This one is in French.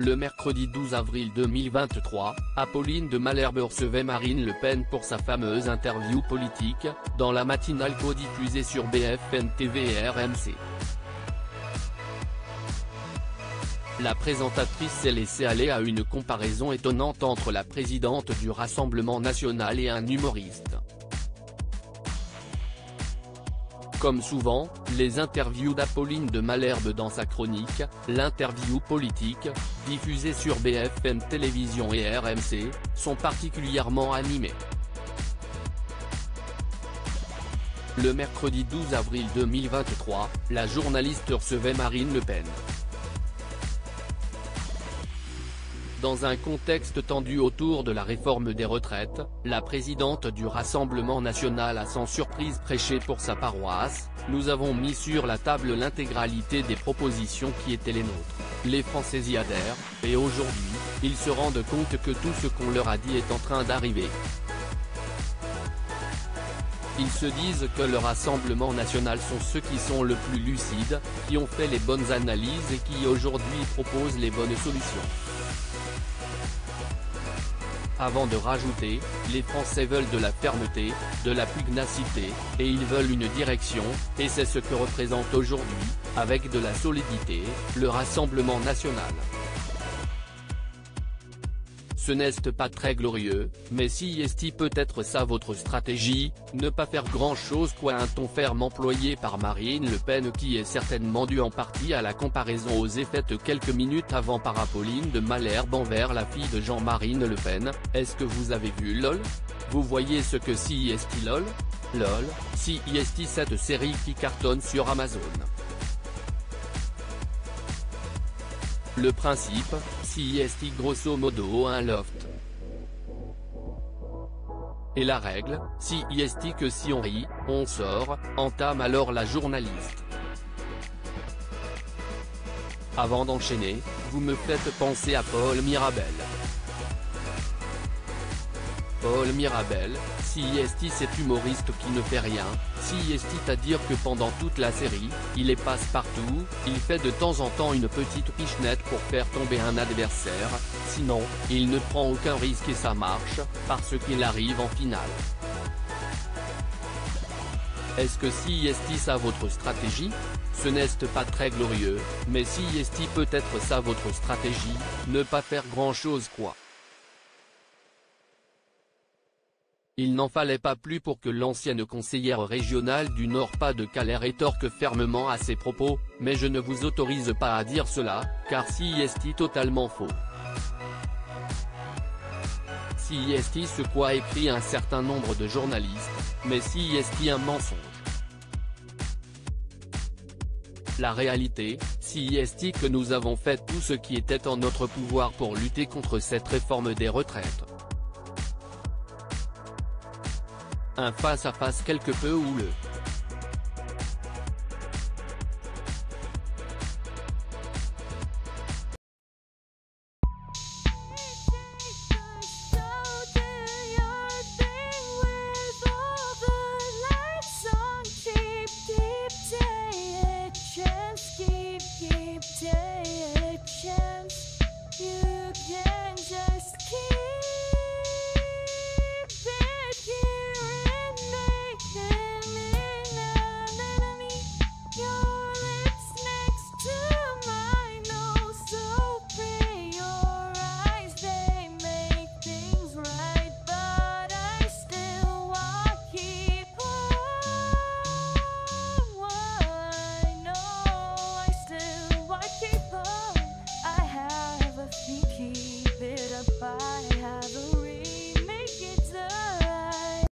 Le mercredi 12 avril 2023, Apolline de Malherbe recevait Marine Le Pen pour sa fameuse interview politique, dans la matinale codiffusée sur BFM TV et RMC. La présentatrice s'est laissée aller à une comparaison étonnante entre la présidente du Rassemblement national et un humoriste. Comme souvent, les interviews d'Apolline de Malherbe dans sa chronique, l'interview politique, diffusée sur BFM Télévision et RMC, sont particulièrement animées. Le mercredi 12 avril 2023, la journaliste recevait Marine Le Pen. Dans un contexte tendu autour de la réforme des retraites, la présidente du Rassemblement national a sans surprise prêché pour sa paroisse. Nous avons mis sur la table l'intégralité des propositions qui étaient les nôtres. Les Français y adhèrent, et aujourd'hui, ils se rendent compte que tout ce qu'on leur a dit est en train d'arriver. Ils se disent que le Rassemblement national sont ceux qui sont le plus lucides, qui ont fait les bonnes analyses et qui aujourd'hui proposent les bonnes solutions. Avant de rajouter, les Français veulent de la fermeté, de la pugnacité, et ils veulent une direction, et c'est ce que représente aujourd'hui, avec de la solidité, le Rassemblement national. Ce n'est pas très glorieux, mais si est peut-être ça votre stratégie, ne pas faire grand-chose quoi, un ton ferme employé par Marine Le Pen qui est certainement dû en partie à la comparaison osée faite quelques minutes avant par Apolline de Malherbe envers la fille de Jean-Marine Le Pen. Est-ce que vous avez vu LOL? Vous voyez ce que CIST LOL? LOL, CIST, cette série qui cartonne sur Amazon. Le principe, CIST grosso modo un loft. Et la règle, CIST que si on rit, on sort, entame alors la journaliste. Avant d'enchaîner, vous me faites penser à Paul Mirabel. Paul Mirabel, CIST cet humoriste qui ne fait rien, CIST à dire que pendant toute la série, il est passe-partout, il fait de temps en temps une petite pichenette pour faire tomber un adversaire, sinon, il ne prend aucun risque et ça marche, parce qu'il arrive en finale. Est-ce que CIST ça votre stratégie? Ce n'est pas très glorieux, mais CIST peut être ça votre stratégie, ne pas faire grand-chose quoi. Il n'en fallait pas plus pour que l'ancienne conseillère régionale du Nord-Pas-de-Calais rétorque fermement à ses propos, mais je ne vous autorise pas à dire cela, car CIST totalement faux. CIST ce quoi écrit un certain nombre de journalistes, mais CIST un mensonge. La réalité, CIST que nous avons fait tout ce qui était en notre pouvoir pour lutter contre cette réforme des retraites. Un face-à-face quelque peu houleux.